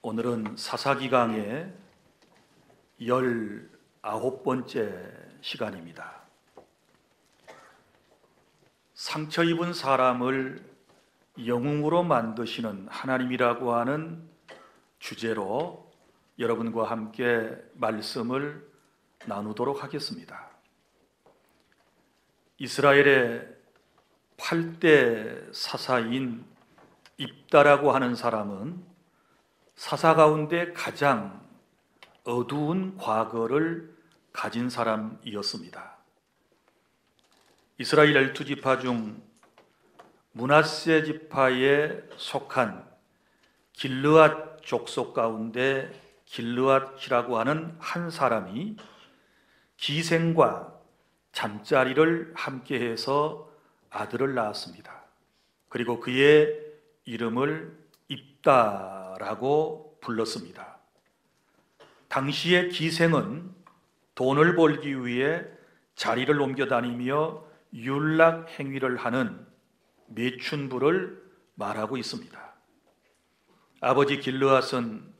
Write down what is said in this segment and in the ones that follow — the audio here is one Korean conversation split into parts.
오늘은 사사기강의 19번째 시간입니다. 상처 입은 사람을 영웅으로 만드시는 하나님이라고 하는 주제로 여러분과 함께 말씀을 나누도록 하겠습니다. 이스라엘의 8대 사사인 입다라고 하는 사람은 사사 가운데 가장 어두운 과거를 가진 사람이었습니다. 이스라엘 12지파 중 므낫세 지파에 속한 길르앗 족속 가운데 길르앗이라고 하는 한 사람이 기생과 잠자리를 함께해서 아들을 낳았습니다. 그리고 그의 이름을 입다라고 불렀습니다. 당시의 기생은 돈을 벌기 위해 자리를 옮겨 다니며 윤락 행위를 하는 매춘부를 말하고 있습니다. 아버지 길르앗은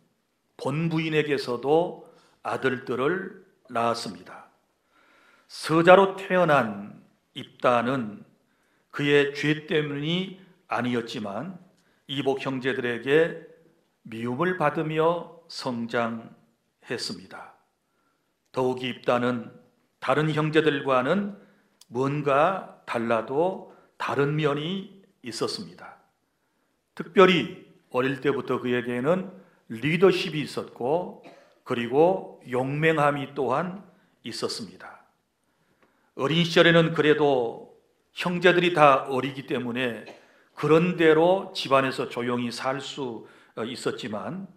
본부인에게서도 아들들을 낳았습니다. 서자로 태어난 입다는 그의 죄 때문이 아니었지만 이복 형제들에게 미움을 받으며 성장했습니다. 더욱이 입다는 다른 형제들과는 뭔가 달라도 다른 면이 있었습니다. 특별히 어릴 때부터 그에게는 리더십이 있었고 그리고 용맹함이 또한 있었습니다. 어린 시절에는 그래도 형제들이 다 어리기 때문에 그런 대로 집안에서 조용히 살 수 있었지만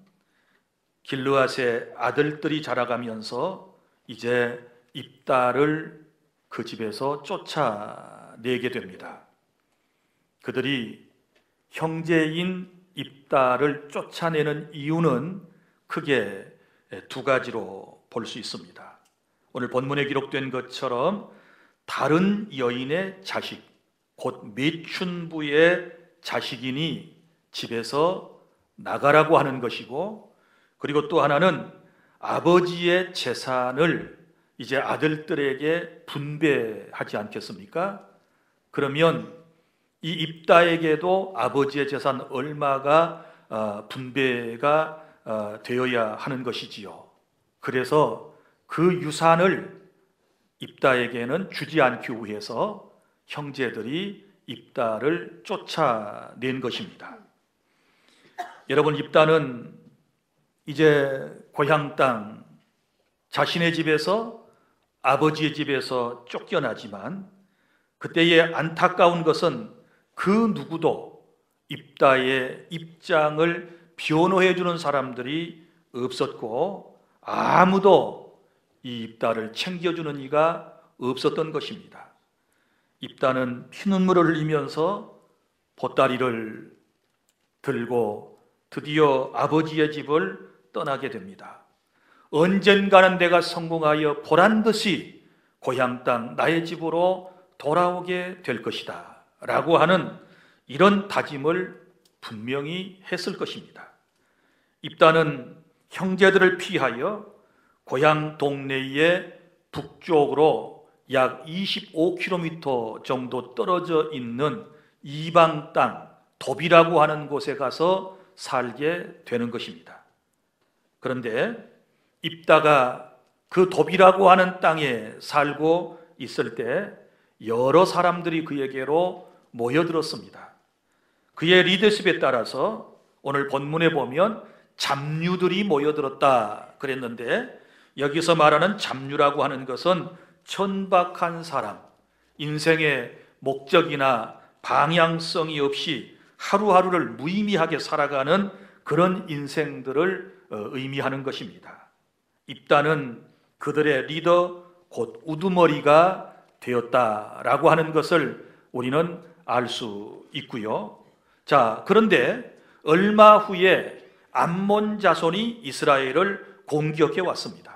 길르앗의 아들들이 자라가면서 이제 입다를 그 집에서 쫓아내게 됩니다. 그들이 형제인 입다를 쫓아내는 이유는 크게 두 가지로 볼 수 있습니다. 오늘 본문에 기록된 것처럼 다른 여인의 자식, 곧 매춘부의 자식이니 집에서 나가라고 하는 것이고, 그리고 또 하나는 아버지의 재산을 이제 아들들에게 분배하지 않겠습니까? 그러면 이 입다에게도 아버지의 재산 얼마가 분배가 되어야 하는 것이지요. 그래서 그 유산을 입다에게는 주지 않기 위해서 형제들이 입다를 쫓아낸 것입니다. 여러분, 입다는 이제 고향 땅 자신의 집에서 아버지의 집에서 쫓겨나지만 그때의 안타까운 것은 그 누구도 입다의 입장을 변호해 주는 사람들이 없었고 아무도 이 입다를 챙겨주는 이가 없었던 것입니다. 입다는 피눈물을 흘리면서 보따리를 들고 드디어 아버지의 집을 떠나게 됩니다. 언젠가는 내가 성공하여 보란듯이 고향 땅 나의 집으로 돌아오게 될 것이다 라고 하는 이런 다짐을 분명히 했을 것입니다. 입다는 형제들을 피하여 고향 동네의 북쪽으로 약 25km 정도 떨어져 있는 이방 땅 도비라고 하는 곳에 가서 살게 되는 것입니다. 그런데 입다가 그 도비라고 하는 땅에 살고 있을 때 여러 사람들이 그에게로 모여들었습니다. 그의 리더십에 따라서 오늘 본문에 보면 잡류들이 모여들었다 그랬는데, 여기서 말하는 잡류라고 하는 것은 천박한 사람, 인생의 목적이나 방향성이 없이 하루하루를 무의미하게 살아가는 그런 인생들을 의미하는 것입니다. 입다는 그들의 리더, 곧 우두머리가 되었다라고 하는 것을 우리는 알 수 있고요. 자, 그런데 얼마 후에 암몬 자손이 이스라엘을 공격해 왔습니다.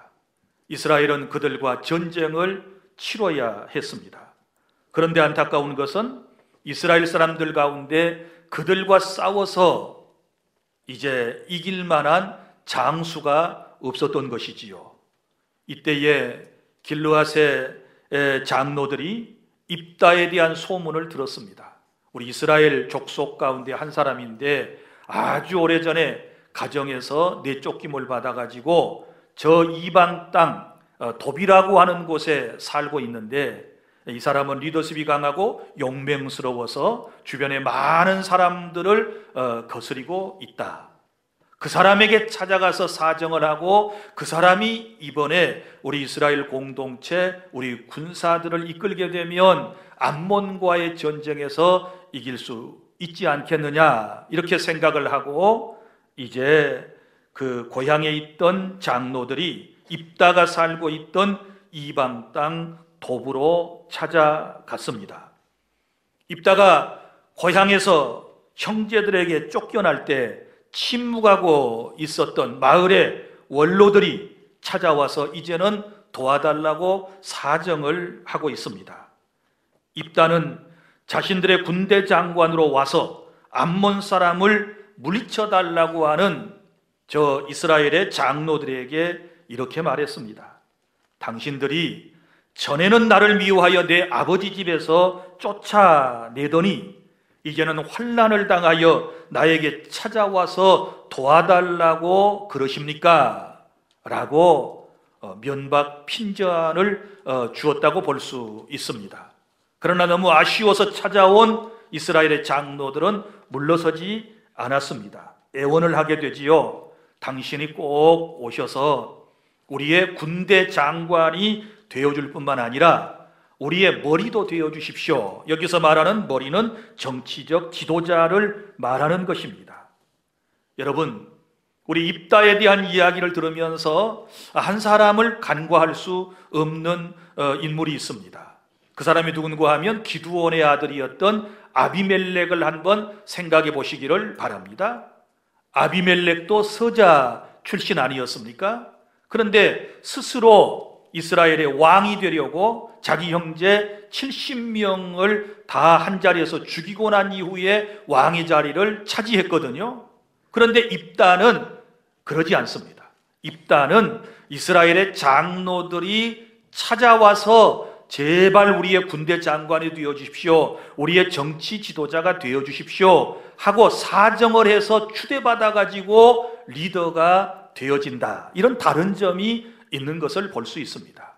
이스라엘은 그들과 전쟁을 치러야 했습니다. 그런데 안타까운 것은 이스라엘 사람들 가운데 그들과 싸워서 이제 이길 만한 장수가 없었던 것이지요. 이때에 길르앗의 장로들이 입다에 대한 소문을 들었습니다. 우리 이스라엘 족속 가운데 한 사람인데 아주 오래전에 가정에서 내쫓김을 받아가지고 저 이방 땅 도비라고 하는 곳에 살고 있는데, 이 사람은 리더십이 강하고 용맹스러워서 주변에 많은 사람들을 거스리고 있다. 그 사람에게 찾아가서 사정을 하고 그 사람이 이번에 우리 이스라엘 공동체, 우리 군사들을 이끌게 되면 암몬과의 전쟁에서 이길 수 있지 않겠느냐, 이렇게 생각을 하고 이제 그 고향에 있던 장로들이 입다가 살고 있던 이방 땅 도부로 찾아갔습니다. 입다가 고향에서 형제들에게 쫓겨날 때 침묵하고 있었던 마을의 원로들이 찾아와서 이제는 도와달라고 사정을 하고 있습니다. 입다는 자신들의 군대 장관으로 와서 암몬 사람을 물리쳐달라고 하는 저 이스라엘의 장로들에게 이렇게 말했습니다. 당신들이 전에는 나를 미워하여 내 아버지 집에서 쫓아내더니 이제는 환난을 당하여 나에게 찾아와서 도와달라고 그러십니까? 라고 면박 핀잔을 주었다고 볼 수 있습니다. 그러나 너무 아쉬워서 찾아온 이스라엘의 장로들은 물러서지 않았습니다. 애원을 하게 되지요. 당신이 꼭 오셔서 우리의 군대 장관이 되어줄 뿐만 아니라 우리의 머리도 되어주십시오. 여기서 말하는 머리는 정치적 지도자를 말하는 것입니다. 여러분, 우리 입다에 대한 이야기를 들으면서 한 사람을 간과할 수 없는 인물이 있습니다. 그 사람이 누군가 하면 기드온의 아들이었던 아비멜렉을 한번 생각해 보시기를 바랍니다. 아비멜렉도 서자 출신 아니었습니까? 그런데 스스로 이스라엘의 왕이 되려고 자기 형제 70명을 다 한 자리에서 죽이고 난 이후에 왕의 자리를 차지했거든요. 그런데 입다는 그러지 않습니다. 입다는 이스라엘의 장로들이 찾아와서 제발 우리의 군대 장관이 되어주십시오, 우리의 정치 지도자가 되어주십시오 하고 사정을 해서 추대받아가지고 리더가 되어진다. 이런 다른 점이 있는 것을 볼 수 있습니다.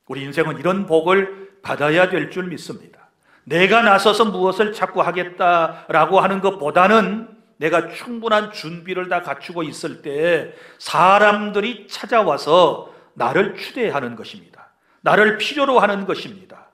우리 인생은 이런 복을 받아야 될 줄 믿습니다. 내가 나서서 무엇을 자꾸 하겠다라고 하는 것보다는 내가 충분한 준비를 다 갖추고 있을 때 사람들이 찾아와서 나를 추대하는 것입니다. 나를 필요로 하는 것입니다.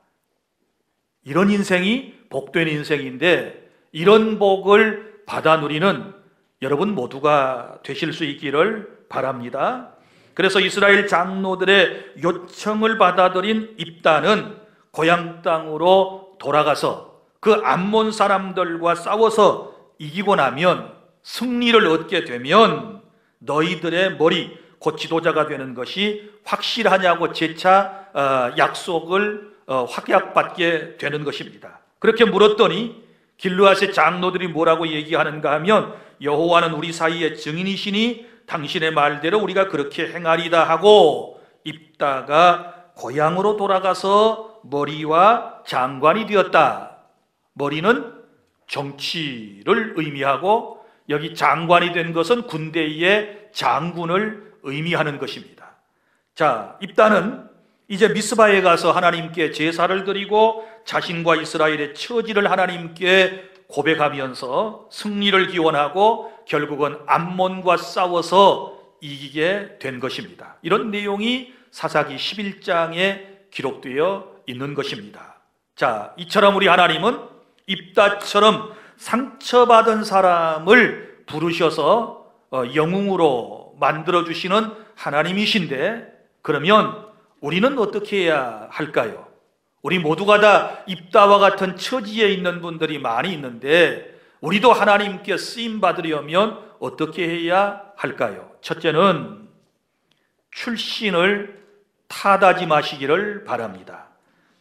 이런 인생이 복된 인생인데, 이런 복을 받아 누리는 여러분 모두가 되실 수 있기를 바랍니다. 그래서 이스라엘 장로들의 요청을 받아들인 입다는 고향 땅으로 돌아가서 그 암몬 사람들과 싸워서 이기고 나면, 승리를 얻게 되면 너희들의 머리, 곧 지도자가 되는 것이 확실하냐고 재차 약속을 확약받게 되는 것입니다. 그렇게 물었더니 길르앗의 장로들이 뭐라고 얘기하는가 하면, 여호와는 우리 사이의 증인이시니 당신의 말대로 우리가 그렇게 행하리다 하고 입다가 고향으로 돌아가서 머리와 장관이 되었다. 머리는 정치를 의미하고 여기 장관이 된 것은 군대의 장군을 의미하는 것입니다. 자, 입다는 이제 미스바에 가서 하나님께 제사를 드리고 자신과 이스라엘의 처지를 하나님께 고백하면서 승리를 기원하고 결국은 암몬과 싸워서 이기게 된 것입니다. 이런 내용이 사사기 11장에 기록되어 있는 것입니다. 자, 이처럼 우리 하나님은 입다처럼 상처받은 사람을 부르셔서 영웅으로 만들어주시는 하나님이신데, 그러면 우리는 어떻게 해야 할까요? 우리 모두가 다 입다와 같은 처지에 있는 분들이 많이 있는데, 우리도 하나님께 쓰임 받으려면 어떻게 해야 할까요? 첫째는 출신을 탓하지 마시기를 바랍니다.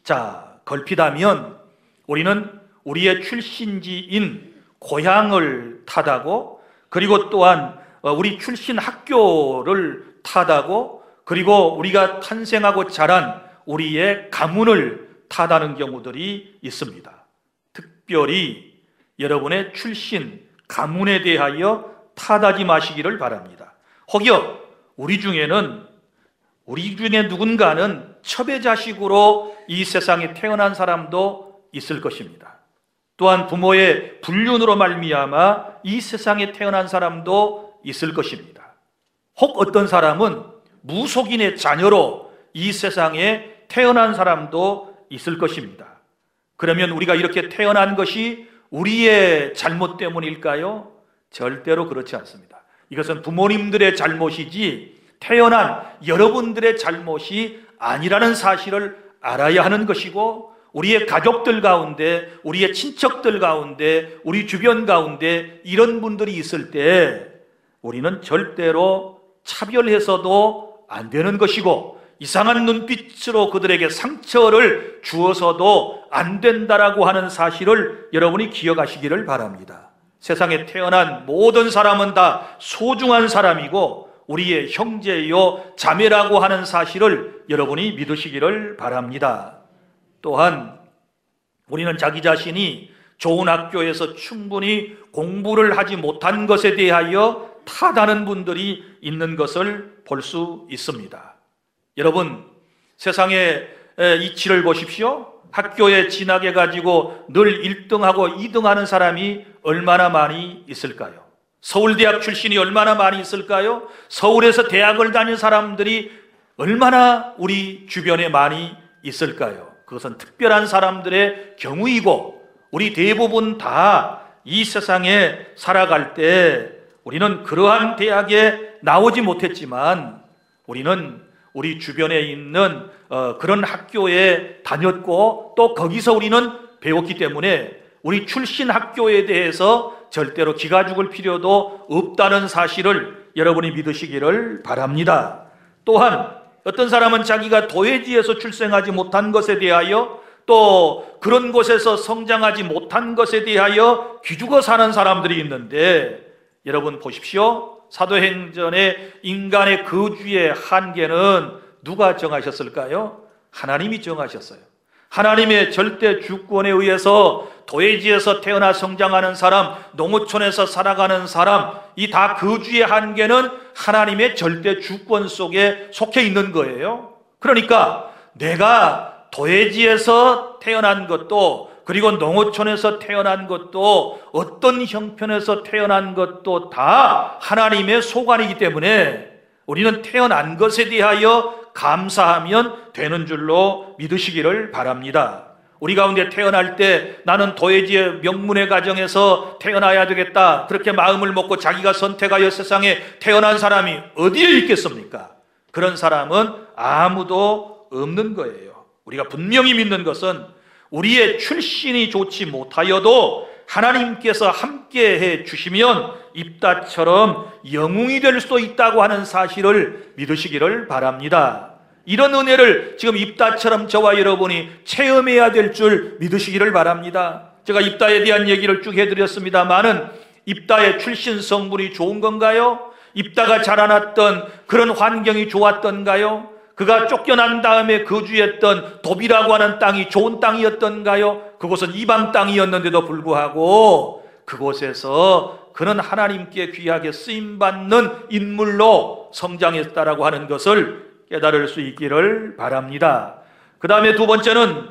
자, 걸핏하면 우리는 우리의 출신지인 고향을 탓하고, 그리고 또한 우리 출신 학교를 타다고, 그리고 우리가 탄생하고 자란 우리의 가문을 타다는 경우들이 있습니다. 특별히 여러분의 출신 가문에 대하여 탓하지 마시기를 바랍니다. 혹여 우리 중에 누군가는 첩의 자식으로 이 세상에 태어난 사람도 있을 것입니다. 또한 부모의 불륜으로 말미암아 이 세상에 태어난 사람도 있을 것입니다. 혹 어떤 사람은 무속인의 자녀로 이 세상에 태어난 사람도 있을 것입니다. 그러면 우리가 이렇게 태어난 것이 우리의 잘못 때문일까요? 절대로 그렇지 않습니다. 이것은 부모님들의 잘못이지 태어난 여러분들의 잘못이 아니라는 사실을 알아야 하는 것이고, 우리의 가족들 가운데, 우리의 친척들 가운데, 우리 주변 가운데 이런 분들이 있을 때 우리는 절대로 차별해서도 안 되는 것이고, 이상한 눈빛으로 그들에게 상처를 주어서도 안 된다라고 하는 사실을 여러분이 기억하시기를 바랍니다. 세상에 태어난 모든 사람은 다 소중한 사람이고 우리의 형제요 자매라고 하는 사실을 여러분이 믿으시기를 바랍니다. 또한 우리는 자기 자신이 좋은 학교에서 충분히 공부를 하지 못한 것에 대하여 탓하는 분들이 있는 것을 볼 수 있습니다. 여러분, 세상의 이치를 보십시오. 학교에 진학해 가지고 늘 1등하고 2등하는 사람이 얼마나 많이 있을까요? 서울대학 출신이 얼마나 많이 있을까요? 서울에서 대학을 다닌 사람들이 얼마나 우리 주변에 많이 있을까요? 그것은 특별한 사람들의 경우이고, 우리 대부분 다 이 세상에 살아갈 때 우리는 그러한 대학에 나오지 못했지만 우리는 우리 주변에 있는 그런 학교에 다녔고 또 거기서 우리는 배웠기 때문에 우리 출신 학교에 대해서 절대로 기가 죽을 필요도 없다는 사실을 여러분이 믿으시기를 바랍니다. 또한 어떤 사람은 자기가 도회지에서 출생하지 못한 것에 대하여 또 그런 곳에서 성장하지 못한 것에 대하여 기죽어 사는 사람들이 있는데, 여러분 보십시오. 사도행전의 인간의 거주의 한계는 누가 정하셨을까요? 하나님이 정하셨어요. 하나님의 절대 주권에 의해서 도회지에서 태어나 성장하는 사람, 농어촌에서 살아가는 사람, 이 다 거주의 한계는 하나님의 절대 주권 속에 속해 있는 거예요. 그러니까 내가 도회지에서 태어난 것도, 그리고 농어촌에서 태어난 것도, 어떤 형편에서 태어난 것도 다 하나님의 소관이기 때문에 우리는 태어난 것에 대하여 감사하면 되는 줄로 믿으시기를 바랍니다. 우리 가운데 태어날 때 나는 도회지의 명문의 가정에서 태어나야 되겠다, 그렇게 마음을 먹고 자기가 선택하여 세상에 태어난 사람이 어디에 있겠습니까? 그런 사람은 아무도 없는 거예요. 우리가 분명히 믿는 것은 우리의 출신이 좋지 못하여도 하나님께서 함께해 주시면 입다처럼 영웅이 될 수도 있다고 하는 사실을 믿으시기를 바랍니다. 이런 은혜를 지금 입다처럼 저와 여러분이 체험해야 될 줄 믿으시기를 바랍니다. 제가 입다에 대한 얘기를 쭉 해드렸습니다만은, 입다의 출신 성분이 좋은 건가요? 입다가 자라났던 그런 환경이 좋았던가요? 그가 쫓겨난 다음에 거주했던 도비라고 하는 땅이 좋은 땅이었던가요? 그곳은 이방 땅이었는데도 불구하고 그곳에서 그는 하나님께 귀하게 쓰임받는 인물로 성장했다라고 하는 것을 깨달을 수 있기를 바랍니다. 그 다음에 두 번째는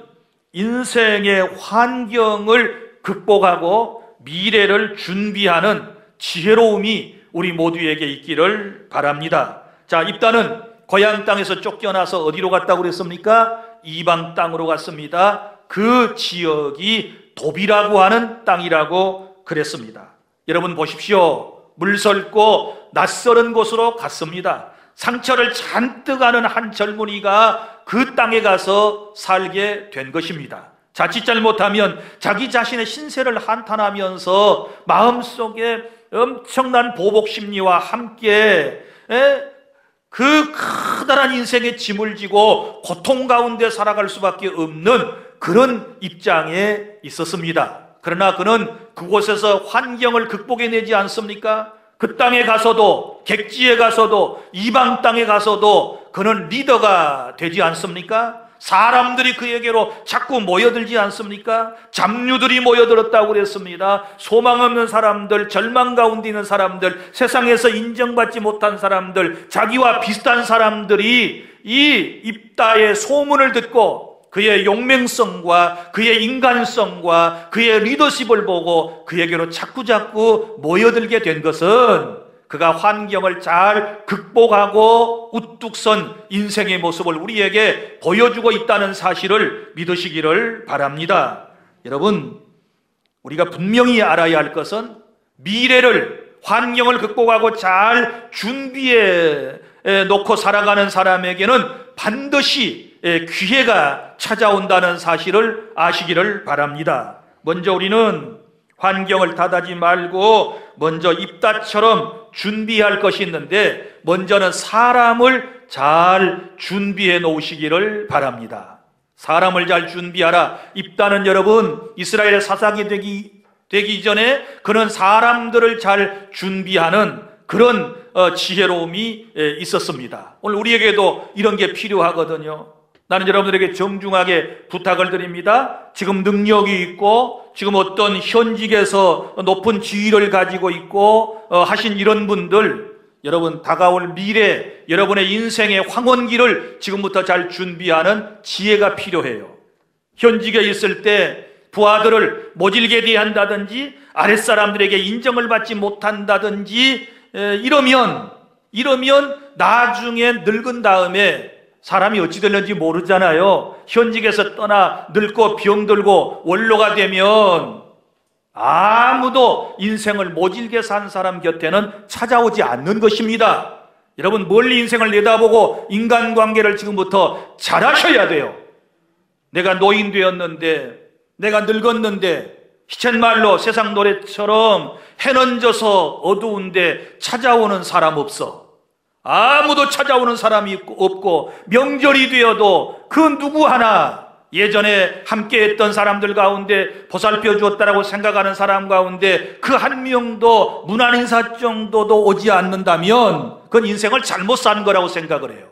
인생의 환경을 극복하고 미래를 준비하는 지혜로움이 우리 모두에게 있기를 바랍니다. 자, 입다는 고향 땅에서 쫓겨나서 어디로 갔다고 그랬습니까? 이방 땅으로 갔습니다. 그 지역이 도비라고 하는 땅이라고 그랬습니다. 여러분 보십시오. 물설고 낯설은 곳으로 갔습니다. 상처를 잔뜩 하는 한 젊은이가 그 땅에 가서 살게 된 것입니다. 자칫 잘못하면 자기 자신의 신세를 한탄하면서 마음속에 엄청난 보복 심리와 함께 그 커다란 인생의 짐을 지고 고통 가운데 살아갈 수밖에 없는 그런 입장에 있었습니다. 그러나 그는 그곳에서 환경을 극복해내지 않습니까? 그 땅에 가서도, 객지에 가서도, 이방 땅에 가서도 그는 리더가 되지 않습니까? 사람들이 그에게로 자꾸 모여들지 않습니까? 잡류들이 모여들었다고 그랬습니다. 소망 없는 사람들, 절망 가운데 있는 사람들, 세상에서 인정받지 못한 사람들, 자기와 비슷한 사람들이 이 입다의 소문을 듣고 그의 용맹성과 그의 인간성과 그의 리더십을 보고 그에게로 자꾸자꾸 모여들게 된 것은 그가 환경을 잘 극복하고 우뚝 선 인생의 모습을 우리에게 보여주고 있다는 사실을 믿으시기를 바랍니다. 여러분, 우리가 분명히 알아야 할 것은 미래를, 환경을 극복하고 잘 준비해 놓고 살아가는 사람에게는 반드시 기회가 찾아온다는 사실을 아시기를 바랍니다. 먼저 우리는 환경을 탓하지 말고 먼저 입다처럼 준비할 것이 있는데, 먼저는 사람을 잘 준비해 놓으시기를 바랍니다. 사람을 잘 준비하라. 입다는 여러분, 이스라엘의 사사기 되기 전에 그런 사람들을 잘 준비하는 그런 지혜로움이 있었습니다. 오늘 우리에게도 이런 게 필요하거든요. 나는 여러분들에게 정중하게 부탁을 드립니다. 지금 능력이 있고 지금 어떤 현직에서 높은 지위를 가지고 있고 하신 이런 분들, 여러분 다가올 미래, 여러분의 인생의 황혼기를 지금부터 잘 준비하는 지혜가 필요해요. 현직에 있을 때 부하들을 모질게 대한다든지 아랫사람들에게 인정을 받지 못한다든지 이러면 나중에 늙은 다음에 사람이 어찌 될는지 모르잖아요. 현직에서 떠나 늙고 병들고 원로가 되면 아무도 인생을 모질게 산 사람 곁에는 찾아오지 않는 것입니다. 여러분, 멀리 인생을 내다보고 인간관계를 지금부터 잘하셔야 돼요. 내가 노인 되었는데, 내가 늙었는데, 희쳇말로 세상 노래처럼 해는 져서 어두운데 찾아오는 사람 없어. 아무도 찾아오는 사람이 없고, 명절이 되어도 그 누구 하나 예전에 함께했던 사람들 가운데 보살펴 주었다라고 생각하는 사람 가운데 그 한 명도 문안 인사 정도도 오지 않는다면 그건 인생을 잘못 산 거라고 생각을 해요.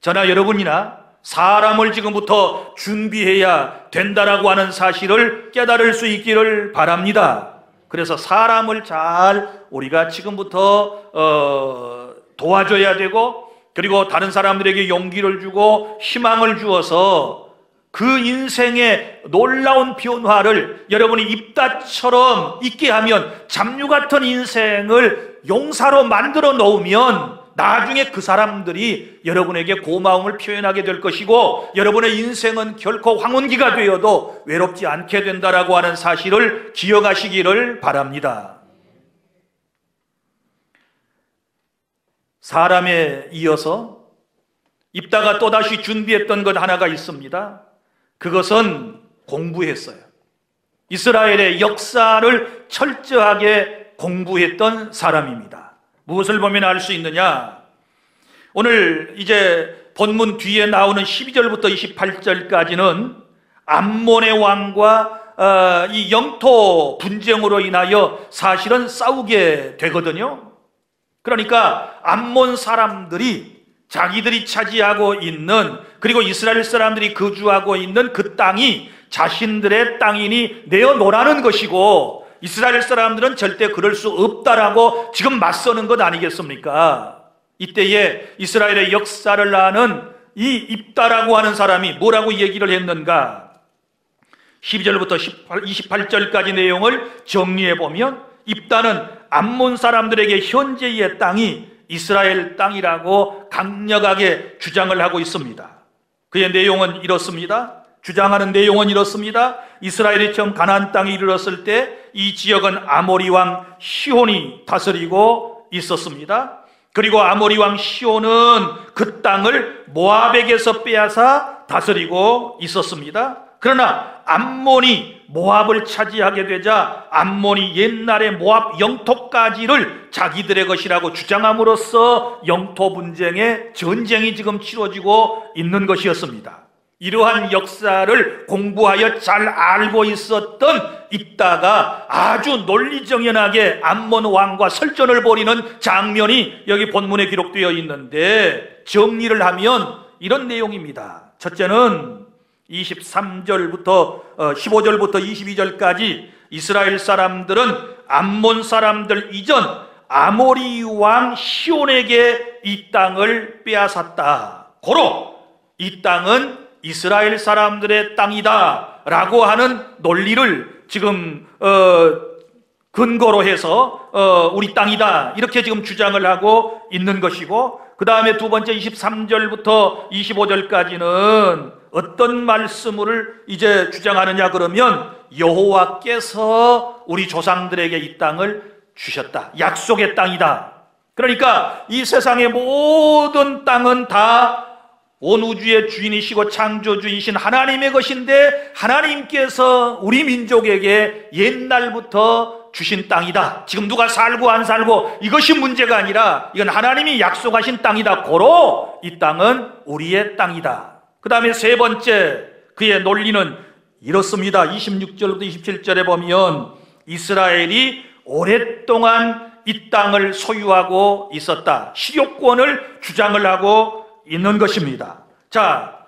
저나 여러분이나 사람을 지금부터 준비해야 된다라고 하는 사실을 깨달을 수 있기를 바랍니다. 그래서 사람을 잘 우리가 지금부터 도와줘야 되고, 그리고 다른 사람들에게 용기를 주고 희망을 주어서 그 인생의 놀라운 변화를 여러분이 입다처럼 있게 하면, 잡류 같은 인생을 용사로 만들어 놓으면 나중에 그 사람들이 여러분에게 고마움을 표현하게 될 것이고, 여러분의 인생은 결코 황혼기가 되어도 외롭지 않게 된다라고 하는 사실을 기억하시기를 바랍니다. 사람에 이어서 입다가 또다시 준비했던 것 하나가 있습니다. 그것은 공부했어요. 이스라엘의 역사를 철저하게 공부했던 사람입니다. 무엇을 보면 알 수 있느냐? 오늘 이제 본문 뒤에 나오는 12절부터 28절까지는 암몬의 왕과 이 영토 분쟁으로 인하여 사실은 싸우게 되거든요. 그러니까 암몬 사람들이 자기들이 차지하고 있는, 그리고 이스라엘 사람들이 거주하고 있는 그 땅이 자신들의 땅이니 내어놓으라는 것이고, 이스라엘 사람들은 절대 그럴 수 없다라고 지금 맞서는 것 아니겠습니까? 이때에 이스라엘의 역사를 아는 이 입다라고 하는 사람이 뭐라고 얘기를 했는가? 12절부터 28절까지 내용을 정리해 보면, 입다는 암몬 사람들에게 현재의 땅이 이스라엘 땅이라고 강력하게 주장을 하고 있습니다. 그의 내용은 이렇습니다. 주장하는 내용은 이렇습니다. 이스라엘이 처음 가나안 땅에 이르렀을 때 이 지역은 아모리 왕 시혼이 다스리고 있었습니다. 그리고 아모리 왕 시혼은 그 땅을 모압에게서 빼앗아 다스리고 있었습니다. 그러나 암몬이 모압을 차지하게 되자 암몬이 옛날의 모압 영토까지를 자기들의 것이라고 주장함으로써 영토 분쟁의 전쟁이 지금 치러지고 있는 것이었습니다. 이러한 역사를 공부하여 잘 알고 있었던 입다가 아주 논리정연하게 암몬 왕과 설전을 벌이는 장면이 여기 본문에 기록되어 있는데, 정리를 하면 이런 내용입니다. 첫째는 23절부터 15절부터 22절까지 이스라엘 사람들은 암몬 사람들 이전 아모리 왕 시온에게 이 땅을 빼앗았다. 고로 이 땅은 이스라엘 사람들의 땅이다 라고 하는 논리를 지금 근거로 해서 우리 땅이다 이렇게 지금 주장을 하고 있는 것이고, 그 다음에 두 번째 23절부터 25절까지는 어떤 말씀을 이제 주장하느냐 그러면, 여호와께서 우리 조상들에게 이 땅을 주셨다, 약속의 땅이다. 그러니까 이 세상의 모든 땅은 다 온 우주의 주인이시고 창조주이신 하나님의 것인데, 하나님께서 우리 민족에게 옛날부터 주신 땅이다. 지금 누가 살고 안 살고 이것이 문제가 아니라 이건 하나님이 약속하신 땅이다. 고로 이 땅은 우리의 땅이다. 그 다음에 세 번째 그의 논리는 이렇습니다. 26절부터 27절에 보면 이스라엘이 오랫동안 이 땅을 소유하고 있었다, 실효권을 주장을 하고 있는 것입니다. 자,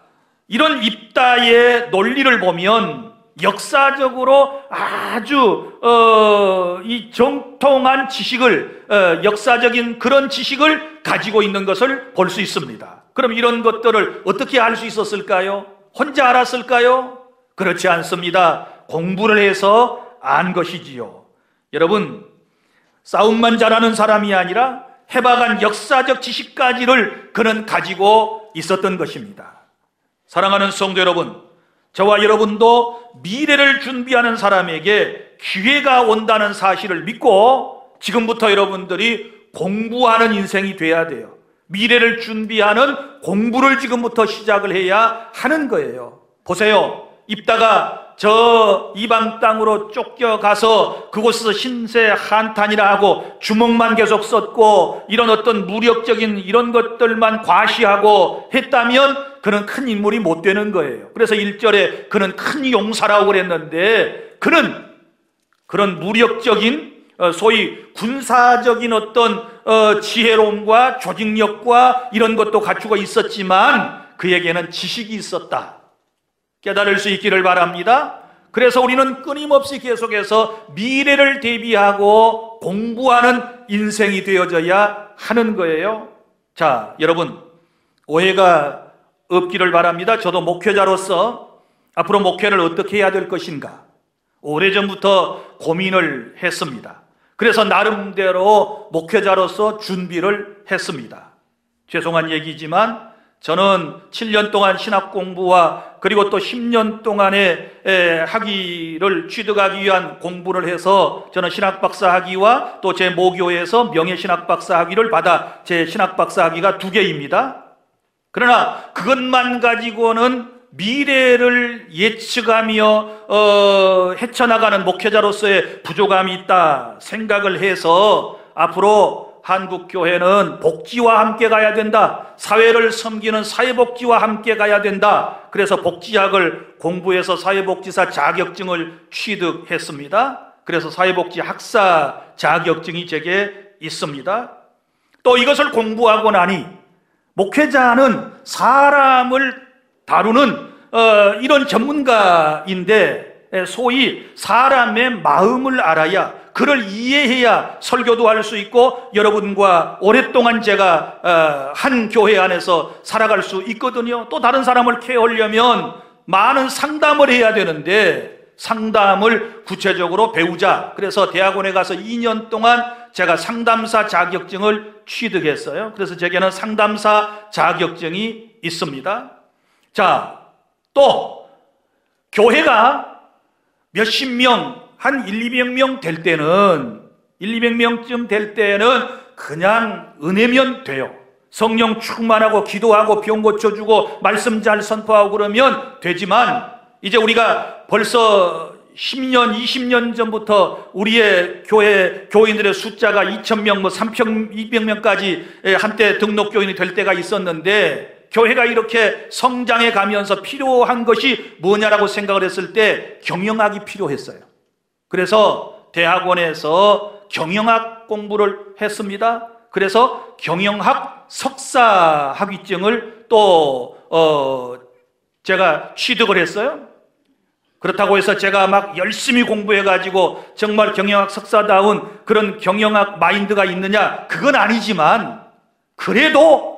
이런 입다의 논리를 보면 역사적으로 아주 이 정통한 지식을, 역사적인 그런 지식을 가지고 있는 것을 볼 수 있습니다. 그럼 이런 것들을 어떻게 알 수 있었을까요? 혼자 알았을까요? 그렇지 않습니다. 공부를 해서 안 것이지요. 여러분, 싸움만 잘하는 사람이 아니라 해박한 역사적 지식까지를 그는 가지고 있었던 것입니다. 사랑하는 성도 여러분, 저와 여러분도 미래를 준비하는 사람에게 기회가 온다는 사실을 믿고 지금부터 여러분들이 공부하는 인생이 돼야 돼요. 미래를 준비하는 공부를 지금부터 시작을 해야 하는 거예요. 보세요. 입다가 저 이방 땅으로 쫓겨가서 그곳에서 신세 한탄이라 하고 주먹만 계속 썼고 이런 어떤 무력적인 이런 것들만 과시하고 했다면 그는 큰 인물이 못 되는 거예요. 그래서 1절에 그는 큰 용사라고 그랬는데, 그는 그런 무력적인 소위 군사적인 어떤 지혜로움과 조직력과 이런 것도 갖추고 있었지만 그에게는 지식이 있었다. 깨달을 수 있기를 바랍니다. 그래서 우리는 끊임없이 계속해서 미래를 대비하고 공부하는 인생이 되어져야 하는 거예요. 자, 여러분, 오해가 없기를 바랍니다. 저도 목회자로서 앞으로 목회를 어떻게 해야 될 것인가 오래전부터 고민을 했습니다. 그래서 나름대로 목회자로서 준비를 했습니다. 죄송한 얘기지만 저는 7년 동안 신학 공부와 그리고 또 10년 동안의 학위를 취득하기 위한 공부를 해서 저는 신학박사 학위와 또 제 모교에서 명예신학박사 학위를 받아 제 신학박사 학위가 2개입니다. 그러나 그것만 가지고는 미래를 예측하며 헤쳐나가는 목회자로서의 부족함이 있다 생각을 해서 앞으로 한국교회는 복지와 함께 가야 된다. 사회를 섬기는 사회복지와 함께 가야 된다. 그래서 복지학을 공부해서 사회복지사 자격증을 취득했습니다. 그래서 사회복지 학사 자격증이 제게 있습니다. 또 이것을 공부하고 나니 목회자는 사람을 다루는 이런 전문가인데, 소위 사람의 마음을 알아야, 그를 이해해야 설교도 할 수 있고 여러분과 오랫동안 제가 한 교회 안에서 살아갈 수 있거든요. 또 다른 사람을 케어하려면 많은 상담을 해야 되는데 상담을 구체적으로 배우자. 그래서 대학원에 가서 2년 동안 제가 상담사 자격증을 취득했어요. 그래서 제게는 상담사 자격증이 있습니다. 자, 또 교회가 몇십 명, 한 1,200명 될 때는 1,200명쯤 될 때는 그냥 은혜면 돼요. 성령 충만하고 기도하고 병 고쳐주고 말씀 잘 선포하고 그러면 되지만, 이제 우리가 벌써 10년, 20년 전부터 우리의 교인들의 숫자가 2,000명, 3,200명까지 한때 등록 교인이 될 때가 있었는데, 교회가 이렇게 성장해 가면서 필요한 것이 뭐냐라고 생각을 했을 때 경영학이 필요했어요. 그래서 대학원에서 경영학 공부를 했습니다. 그래서 경영학 석사 학위증을 또 제가 취득을 했어요. 그렇다고 해서 제가 막 열심히 공부해가지고 정말 경영학 석사다운 그런 경영학 마인드가 있느냐? 그건 아니지만 그래도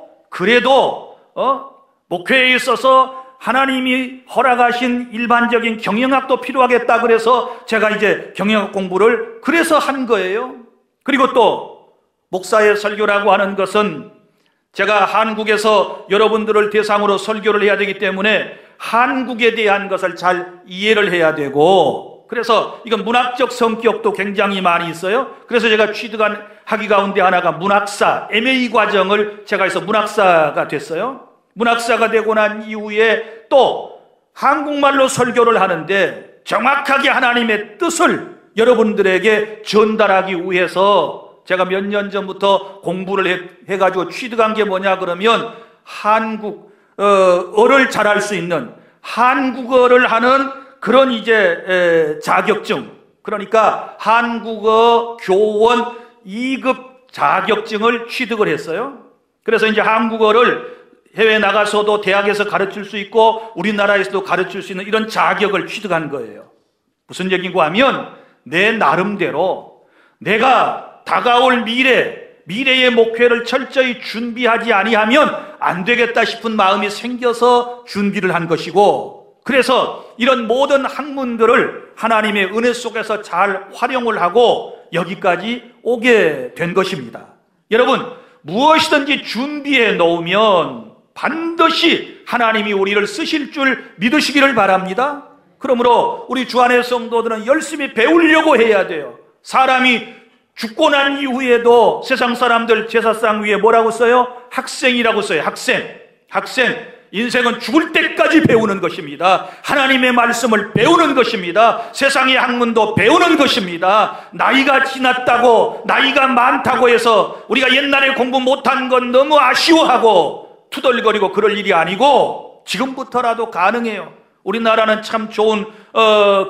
목회에 있어서 하나님이 허락하신 일반적인 경영학도 필요하겠다 그래서 제가 이제 경영학 공부를 그래서 한 거예요. 그리고 또 목사의 설교라고 하는 것은 제가 한국에서 여러분들을 대상으로 설교를 해야 되기 때문에 한국에 대한 것을 잘 이해를 해야 되고, 그래서 이건 문학적 성격도 굉장히 많이 있어요. 그래서 제가 취득한 학위 가운데 하나가 문학사, MA 과정을 제가 해서 문학사가 됐어요. 문학사가 되고 난 이후에 또 한국말로 설교를 하는데 정확하게 하나님의 뜻을 여러분들에게 전달하기 위해서 제가 몇 년 전부터 공부를 해가지고 취득한 게 뭐냐 그러면 한국어를 잘할 수 있는 한국어를 하는 그런 이제 자격증, 그러니까 한국어 교원 2급 자격증을 취득을 했어요. 그래서 이제 한국어를 해외 나가서도 대학에서 가르칠 수 있고 우리나라에서도 가르칠 수 있는 이런 자격을 취득한 거예요. 무슨 얘기고 하면 내 나름대로 내가 다가올 미래의 목회를 철저히 준비하지 아니하면 안 되겠다 싶은 마음이 생겨서 준비를 한 것이고, 그래서 이런 모든 학문들을 하나님의 은혜 속에서 잘 활용을 하고 여기까지 오게 된 것입니다. 여러분, 무엇이든지 준비해 놓으면 반드시 하나님이 우리를 쓰실 줄 믿으시기를 바랍니다. 그러므로 우리 주안의 성도들은 열심히 배우려고 해야 돼요. 사람이 죽고 난 이후에도 세상 사람들 제사상 위에 뭐라고 써요? 학생이라고 써요. 학생. 인생은 죽을 때까지 배우는 것입니다. 하나님의 말씀을 배우는 것입니다. 세상의 학문도 배우는 것입니다. 나이가 지났다고, 나이가 많다고 해서 우리가 옛날에 공부 못한 건 너무 아쉬워하고 투덜거리고 그럴 일이 아니고 지금부터라도 가능해요. 우리나라는 참 좋은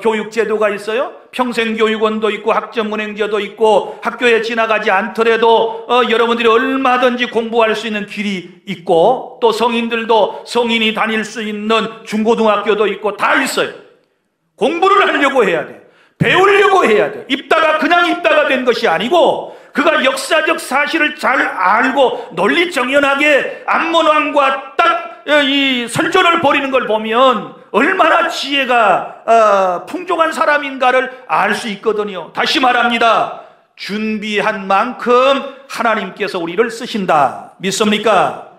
교육제도가 있어요. 평생교육원도 있고 학점은행제도 있고 학교에 지나가지 않더라도 여러분들이 얼마든지 공부할 수 있는 길이 있고, 또 성인들도 성인이 다닐 수 있는 중고등학교도 있고 다 있어요. 공부를 하려고 해야 돼요. 배우려고 해야 돼요. 그냥 입다가 된 것이 아니고 그가 역사적 사실을 잘 알고 논리정연하게 암문왕과 딱 이 설전을 벌이는 걸 보면 얼마나 지혜가 풍족한 사람인가를 알 수 있거든요. 다시 말합니다. 준비한 만큼 하나님께서 우리를 쓰신다. 믿습니까?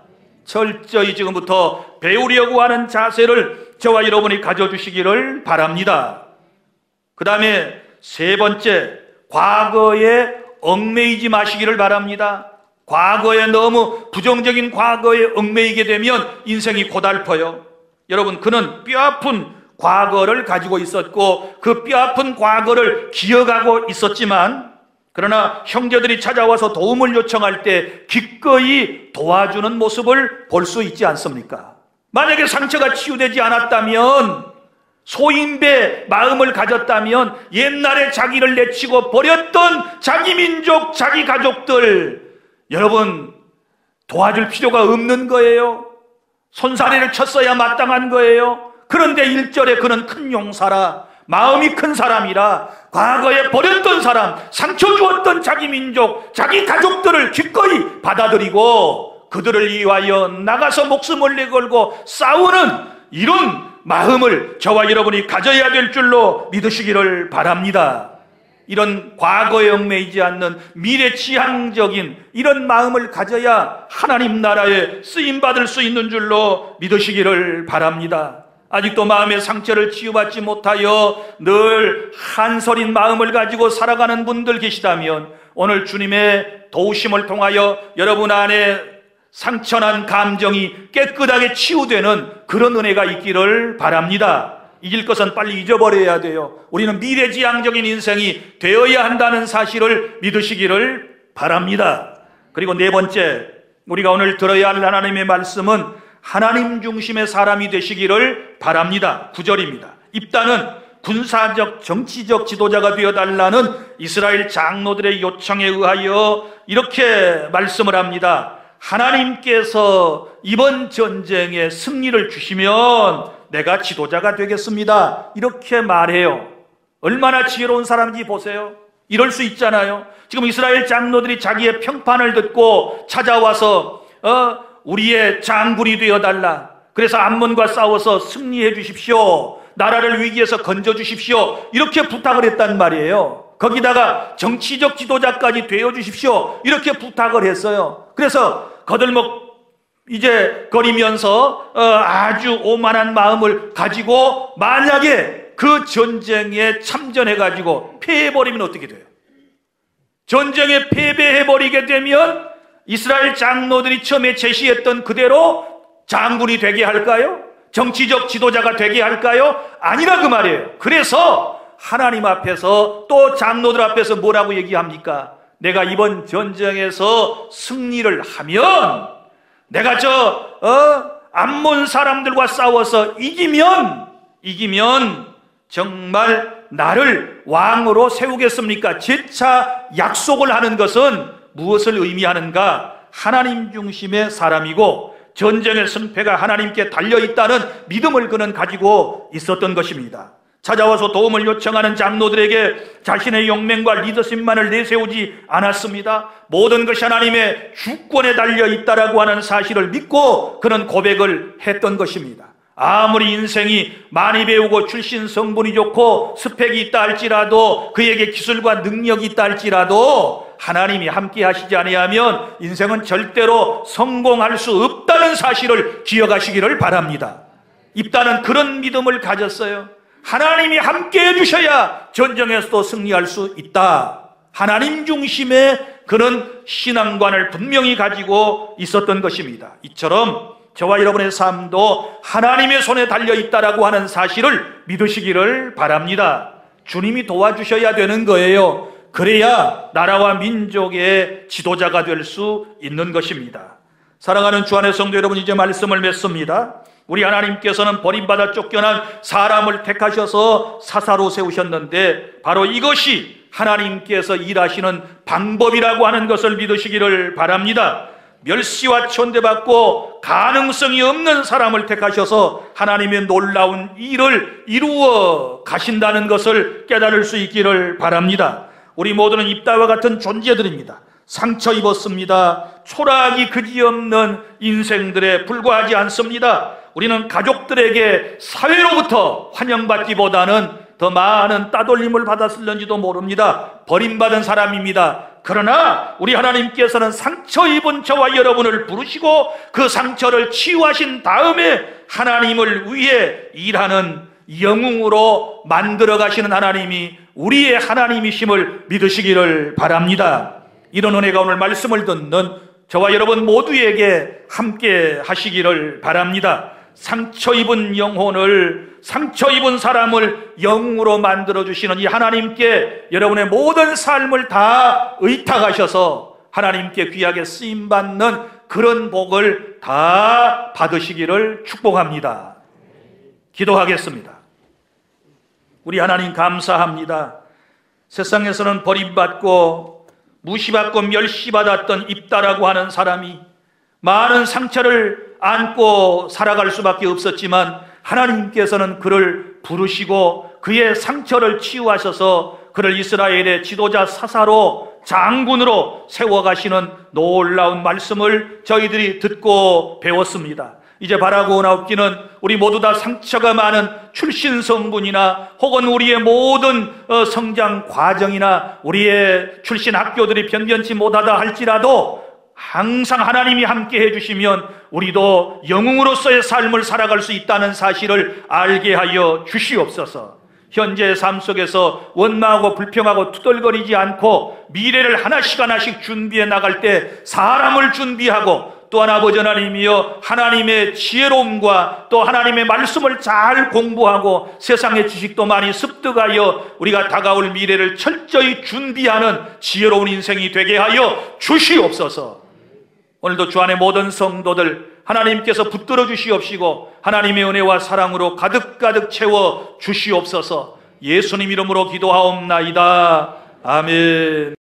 철저히 지금부터 배우려고 하는 자세를 저와 여러분이 가져주시기를 바랍니다. 그 다음에 세 번째, 과거에 얽매이지 마시기를 바랍니다. 과거에 너무 부정적인 과거에 얽매이게 되면 인생이 고달퍼요. 여러분, 그는 뼈아픈 과거를 가지고 있었고 그 뼈아픈 과거를 기억하고 있었지만, 그러나 형제들이 찾아와서 도움을 요청할 때 기꺼이 도와주는 모습을 볼 수 있지 않습니까? 만약에 상처가 치유되지 않았다면, 소인배 마음을 가졌다면 옛날에 자기를 내치고 버렸던 자기 민족, 자기 가족들, 여러분 도와줄 필요가 없는 거예요. 손사래를 쳤어야 마땅한 거예요. 그런데 1절에 그는 큰 용사라, 마음이 큰 사람이라, 과거에 버렸던 사람, 상처 주었던 자기 민족, 자기 가족들을 기꺼이 받아들이고 그들을 위하여 나가서 목숨을 내걸고 싸우는 이런 마음을 저와 여러분이 가져야 될 줄로 믿으시기를 바랍니다. 이런 과거에 얽매이지 않는 미래지향적인 이런 마음을 가져야 하나님 나라에 쓰임받을 수 있는 줄로 믿으시기를 바랍니다. 아직도 마음의 상처를 치유받지 못하여 늘 한서린 마음을 가지고 살아가는 분들 계시다면 오늘 주님의 도우심을 통하여 여러분 안에 상처난 감정이 깨끗하게 치유되는 그런 은혜가 있기를 바랍니다. 잊을 것은 빨리 잊어버려야 돼요. 우리는 미래지향적인 인생이 되어야 한다는 사실을 믿으시기를 바랍니다. 그리고 네 번째, 우리가 오늘 들어야 할 하나님의 말씀은 하나님 중심의 사람이 되시기를 바랍니다. 9절입니다. 입다는 군사적 정치적 지도자가 되어달라는 이스라엘 장로들의 요청에 의하여 이렇게 말씀을 합니다. 하나님께서 이번 전쟁에 승리를 주시면 내가 지도자가 되겠습니다. 이렇게 말해요. 얼마나 지혜로운 사람인지 보세요. 이럴 수 있잖아요. 지금 이스라엘 장로들이 자기의 평판을 듣고 찾아와서 우리의 장군이 되어달라. 그래서 암몬과 싸워서 승리해 주십시오. 나라를 위기에서 건져 주십시오. 이렇게 부탁을 했단 말이에요. 거기다가 정치적 지도자까지 되어 주십시오. 이렇게 부탁을 했어요. 그래서 거들먹 이제 거리면서 아주 오만한 마음을 가지고 만약에 그 전쟁에 참전해가지고 패해버리면 어떻게 돼요? 전쟁에 패배해버리게 되면 이스라엘 장로들이 처음에 제시했던 그대로 장군이 되게 할까요? 정치적 지도자가 되게 할까요? 아니라 그 말이에요. 그래서 하나님 앞에서 또 장로들 앞에서 뭐라고 얘기합니까? 내가 이번 전쟁에서 승리를 하면 내가 암몬 사람들과 싸워서 이기면 정말 나를 왕으로 세우겠습니까? 재차 약속을 하는 것은 무엇을 의미하는가? 하나님 중심의 사람이고 전쟁의 승패가 하나님께 달려있다는 믿음을 그는 가지고 있었던 것입니다. 찾아와서 도움을 요청하는 장로들에게 자신의 용맹과 리더십만을 내세우지 않았습니다. 모든 것이 하나님의 주권에 달려있다라고 하는 사실을 믿고 그는 고백을 했던 것입니다. 아무리 인생이 많이 배우고 출신 성분이 좋고 스펙이 있다 할지라도 그에게 기술과 능력이 있다 할지라도 하나님이 함께 하시지 아니하면 인생은 절대로 성공할 수 없다는 사실을 기억하시기를 바랍니다. 입다는 그런 믿음을 가졌어요. 하나님이 함께 해주셔야 전쟁에서도 승리할 수 있다. 하나님 중심의 그런 신앙관을 분명히 가지고 있었던 것입니다. 이처럼 저와 여러분의 삶도 하나님의 손에 달려있다라고 하는 사실을 믿으시기를 바랍니다. 주님이 도와주셔야 되는 거예요. 그래야 나라와 민족의 지도자가 될 수 있는 것입니다. 사랑하는 주 안의 성도 여러분, 이제 말씀을 맺습니다. 우리 하나님께서는 버림받아 쫓겨난 사람을 택하셔서 사사로 세우셨는데 바로 이것이 하나님께서 일하시는 방법이라고 하는 것을 믿으시기를 바랍니다. 멸시와 천대받고 가능성이 없는 사람을 택하셔서 하나님의 놀라운 일을 이루어 가신다는 것을 깨달을 수 있기를 바랍니다. 우리 모두는 입다와 같은 존재들입니다. 상처 입었습니다. 초라하기 그지없는 인생들에 불과하지 않습니다. 우리는 가족들에게 사회로부터 환영받기보다는 더 많은 따돌림을 받았을는지도 모릅니다. 버림받은 사람입니다. 그러나 우리 하나님께서는 상처 입은 저와 여러분을 부르시고 그 상처를 치유하신 다음에 하나님을 위해 일하는 영웅으로 만들어 가시는 하나님이 우리의 하나님이심을 믿으시기를 바랍니다. 이런 은혜가 오늘 말씀을 듣는 저와 여러분 모두에게 함께 하시기를 바랍니다. 상처 입은 영혼을, 상처 입은 사람을 영웅으로 만들어주시는 이 하나님께 여러분의 모든 삶을 다 의탁하셔서 하나님께 귀하게 쓰임받는 그런 복을 다 받으시기를 축복합니다. 기도하겠습니다. 우리 하나님 감사합니다. 세상에서는 버림받고 무시받고 멸시받았던 입다라고 하는 사람이 많은 상처를 안고 살아갈 수밖에 없었지만 하나님께서는 그를 부르시고 그의 상처를 치유하셔서 그를 이스라엘의 지도자 사사로 장군으로 세워가시는 놀라운 말씀을 저희들이 듣고 배웠습니다. 이제 바라고 나옵기는 우리 모두 다 상처가 많은 출신 성분이나 혹은 우리의 모든 성장 과정이나 우리의 출신 학교들이 변변치 못하다 할지라도 항상 하나님이 함께 해주시면 우리도 영웅으로서의 삶을 살아갈 수 있다는 사실을 알게 하여 주시옵소서. 현재의 삶 속에서 원망하고 불평하고 투덜거리지 않고 미래를 하나씩 준비해 나갈 때 사람을 준비하고 또한 아버지 하나님이여 하나님의 지혜로움과 또 하나님의 말씀을 잘 공부하고 세상의 지식도 많이 습득하여 우리가 다가올 미래를 철저히 준비하는 지혜로운 인생이 되게 하여 주시옵소서. 오늘도 주 안의 모든 성도들 하나님께서 붙들어 주시옵시고 하나님의 은혜와 사랑으로 가득가득 채워 주시옵소서. 예수님 이름으로 기도하옵나이다. 아멘.